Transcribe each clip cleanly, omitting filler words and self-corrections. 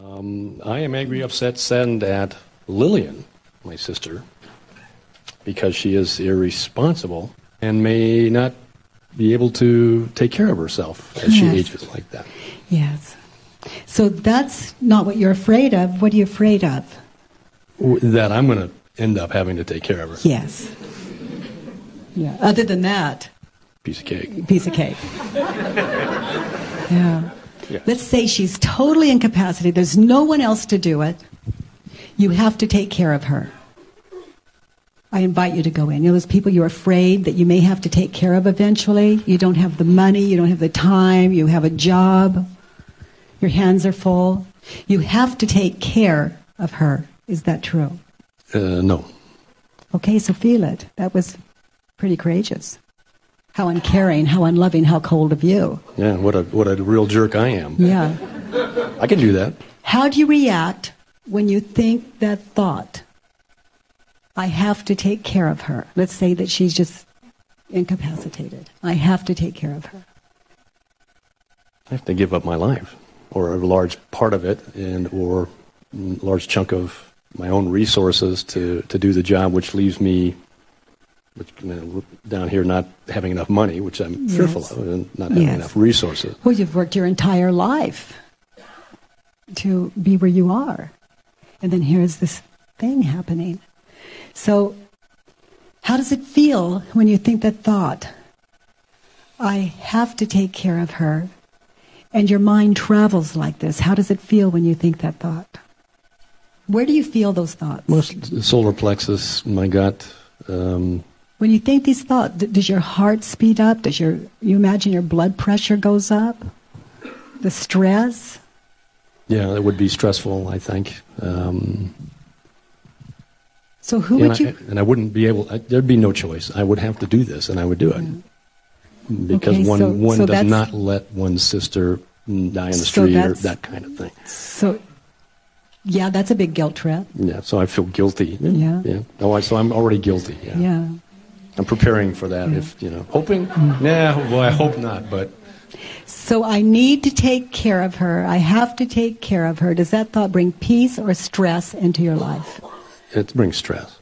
I am angry, upset, saddened at Lillian, my sister, because she is irresponsible and may not be able to take care of herself as she ages like that. Yes. So that's not what you're afraid of. What are you afraid of? That I'm going to end up having to take care of her. Yes. Yeah. Other than that. Piece of cake. Piece of cake. Yeah. Let's say she's totally incapacitated. There's no one else to do it. You have to take care of her. I invite you to go in. You know those people you're afraid that you may have to take care of eventually? You don't have the money, you don't have the time, you have a job, your hands are full. You have to take care of her. Is that true? No. Okay, so feel it. That was pretty courageous. How uncaring, how unloving, how cold of you. Yeah, what a real jerk I am. Yeah. I can do that. How do you react when you think that thought? I have to take care of her. Let's say that she's just incapacitated. I have to take care of her. I have to give up my life, or a large part of it, or a large chunk of my own resources to do the job, which leaves me down here not having enough money, which I'm fearful of, and not having enough resources. Well, you've worked your entire life to be where you are. And then here's this thing happening. So, how does it feel when you think that thought? I have to take care of her. And your mind travels like this. How does it feel when you think that thought? Where do you feel those thoughts? Most solar plexus, my gut. When you think these thoughts, does your heart speed up? You imagine your blood pressure goes up? The stress? Yeah, it would be stressful, I think. So who would you... And I wouldn't be able... there'd be no choice. I would have to do this, and I would do it. Because one does not let one's sister die in the street or that kind of thing. So, yeah, that's a big guilt trip. Yeah, so I feel guilty. Yeah. Oh, so I'm already guilty. Yeah. I'm preparing for that. If hoping. I hope not. But so I need to take care of her. I have to take care of her. Does that thought bring peace or stress into your life? It brings stress.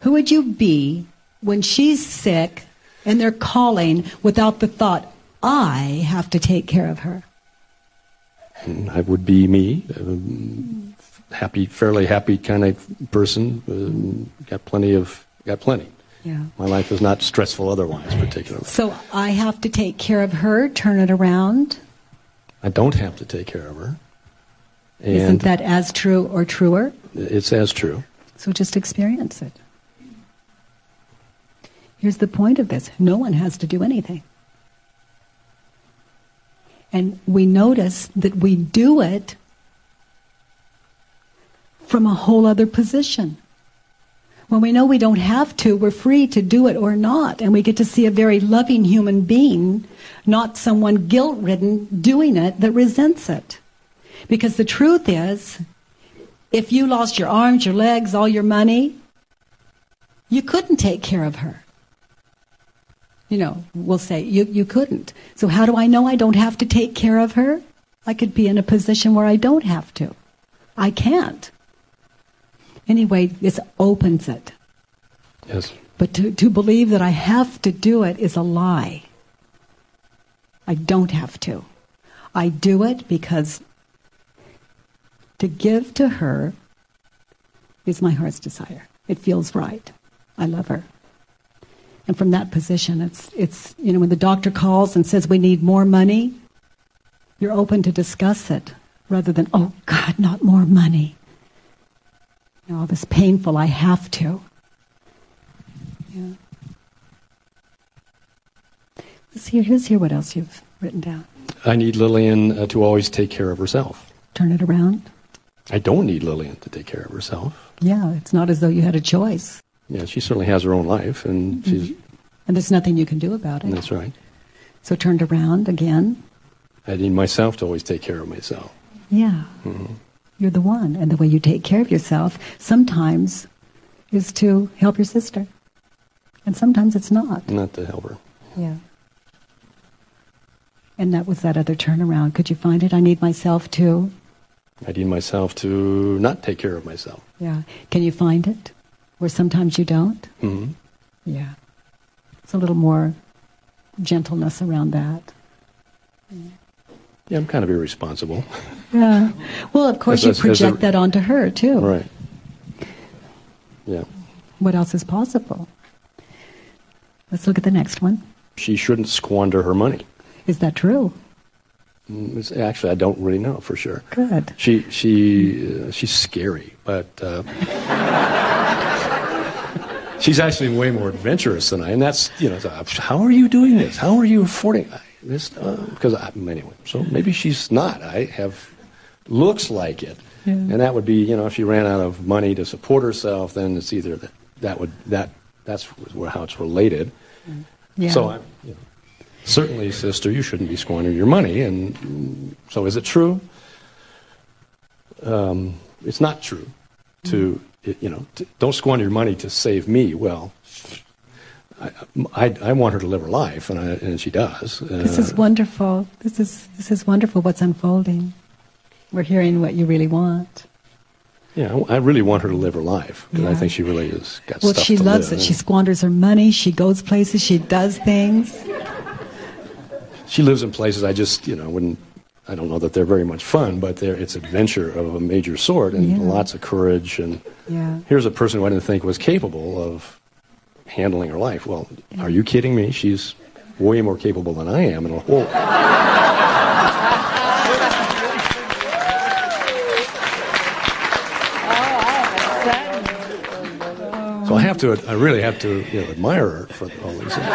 Who would you be when she's sick and they're calling without the thought, I have to take care of her? I would be me. Happy, fairly happy kind of person. Got plenty. Yeah. My life is not stressful otherwise, particularly. So I have to take care of her, turn it around? I don't have to take care of her. And isn't that as true or truer? It's as true. So just experience it. Here's the point of this. No one has to do anything. And we notice that we do it from a whole other position. When we know we don't have to, we're free to do it or not. And we get to see a very loving human being, not someone guilt-ridden doing it that resents it. Because the truth is, if you lost your arms, your legs, all your money, you couldn't take care of her. We'll say, you couldn't. So how do I know I don't have to take care of her? I could be in a position where I don't have to. I can't. Anyway, this opens it. Yes. But to believe that I have to do it is a lie. I don't have to. I do it because to give to her is my heart's desire. It feels right. I love her. And from that position, it's when the doctor calls and says we need more money, you're open to discuss it rather than, oh God, not more money. All this painful, I have to. Yeah. Let's hear what else you've written down. I need Lillian to always take care of herself. Turn it around. I don't need Lillian to take care of herself. Yeah, it's not as though you had a choice. Yeah, she certainly has her own life, and she's... And there's nothing you can do about it. That's right. So turned around again. I need myself to always take care of myself. Yeah. Mm-hmm. You're the one. And the way you take care of yourself sometimes is to help your sister. And sometimes it's not. Not to help her. Yeah. And that was that other turnaround. Could you find it? I need myself to... I deem myself to not take care of myself. Yeah. Can you find it? Where sometimes you don't? Mm-hmm. Yeah. It's a little more gentleness around that. Yeah, I'm kind of irresponsible. Yeah. Well, of course, you project that onto her, too. Right. Yeah. What else is possible? Let's look at the next one. She shouldn't squander her money. Is that true? Actually, I don't really know for sure. Good. She's scary, but she's actually way more adventurous than I. And that's, how are you doing this? How are you affording this? Because anyway, so maybe she's not. Looks like it, and that would be, if she ran out of money to support herself, then it's either that's how it's related. Yeah. So certainly, sister, you shouldn't be squandering your money. And so, is it true? It's not true. Don't squander your money to save me. Well, I want her to live her life, and she does. This is wonderful. This is wonderful. What's unfolding? We're hearing what you really want. Yeah, I really want her to live her life, because I think she really has got stuff to live. Well, she loves it. She squanders her money. She goes places. She does things. She lives in places I just, I don't know that they're very much fun, but it's adventure of a major sort and lots of courage. And here's a person who I didn't think was capable of handling her life. Well, are you kidding me? She's way more capable than I am in a whole... So I really have to admire her for all these things.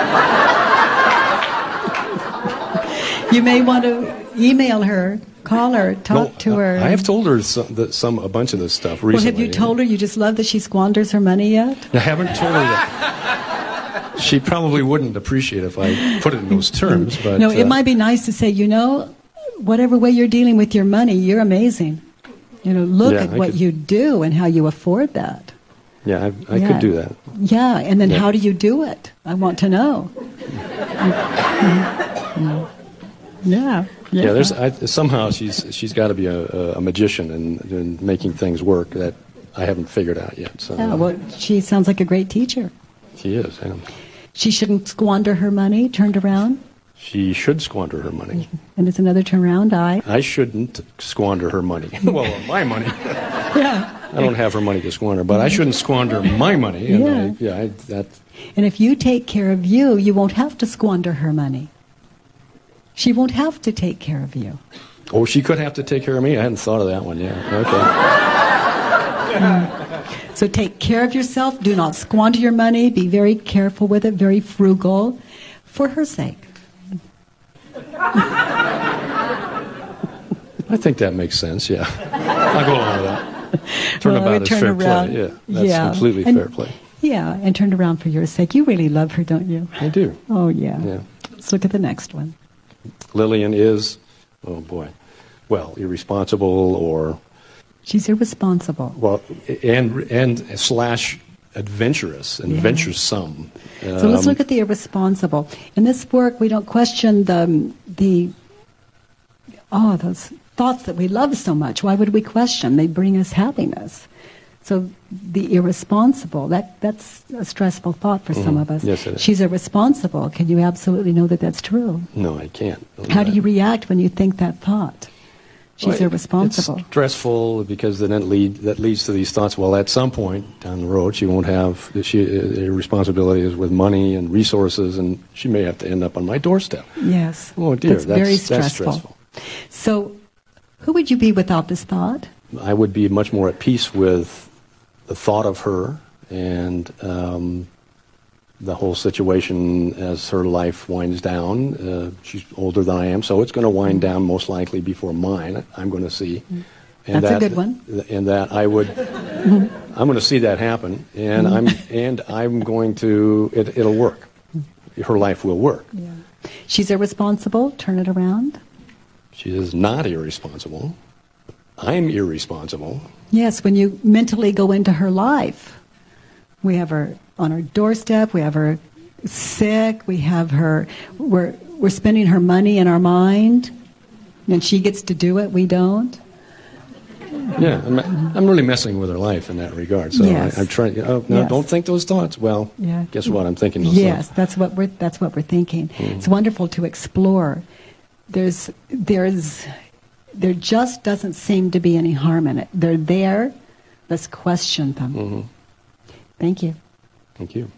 You may want to email her, call her, talk to her. I have told her a bunch of this stuff recently. Well, have you told her you just love that she squanders her money yet? I haven't told her that. She probably wouldn't appreciate if I put it in those terms. But no, it might be nice to say, whatever way you're dealing with your money, you're amazing. Look at what you do and how you afford that. Yeah, I could do that. Yeah, and then how do you do it? I want to know. Yeah. Somehow she's got to be a magician in making things work that I haven't figured out yet. So, well, she sounds like a great teacher. She is. Yeah. She shouldn't squander her money. Turned around. She should squander her money. And it's another turnaround. I shouldn't squander her money. Well, my money. Yeah. I don't have her money to squander, but I shouldn't squander my money. And And if you take care of you, you won't have to squander her money. She won't have to take care of you. Oh, she could have to take care of me? I hadn't thought of that one yet. Okay. So take care of yourself. Do not squander your money. Be very careful with it, very frugal, for her sake. I think that makes sense, yeah. I'll go along with that. Turnabout is fair play. Yeah, that's completely fair play. Yeah, and turn around for your sake. You really love her, don't you? I do. Oh, yeah. Let's look at the next one. Lillian is, irresponsible or... She's irresponsible. Well, and / adventurous and venturesome. So let's look at the irresponsible. In this work, we don't question those thoughts that we love so much. Why would we question? They bring us happiness. So the irresponsible, that's a stressful thought for some of us. Yes, it is. She's irresponsible. Can you absolutely know that that's true? No, I can't. How do you react when you think that thought? She's irresponsible. It's stressful because then that leads to these thoughts. Well, at some point down the road, she won't have her responsibilities with money and resources, and she may have to end up on my doorstep. Yes. Oh dear, that's very stressful. That's stressful. So, who would you be without this thought? I would be much more at peace with the thought of her and the whole situation as her life winds down. She's older than I am, so it's going to wind down most likely before mine, I'm going to see. And that's a good one. And that I'm going to see that happen, and I'm going to, it'll work. Her life will work. Yeah. She's irresponsible. Turn it around. She is not irresponsible. I'm irresponsible. Yes, when you mentally go into her life, we have her on our doorstep, we have her sick, we have her, we're spending her money in our mind, and she gets to do it, we don't. Yeah, I'm really messing with her life in that regard. So Yes. I'm trying. Oh no, Yes. don't think those thoughts. Well, Yeah. guess what? I'm thinking those Yes, thoughts. that's what we're thinking. It's wonderful to explore. There just doesn't seem to be any harm in it. They're there. Let's question them. Thank you. Thank you.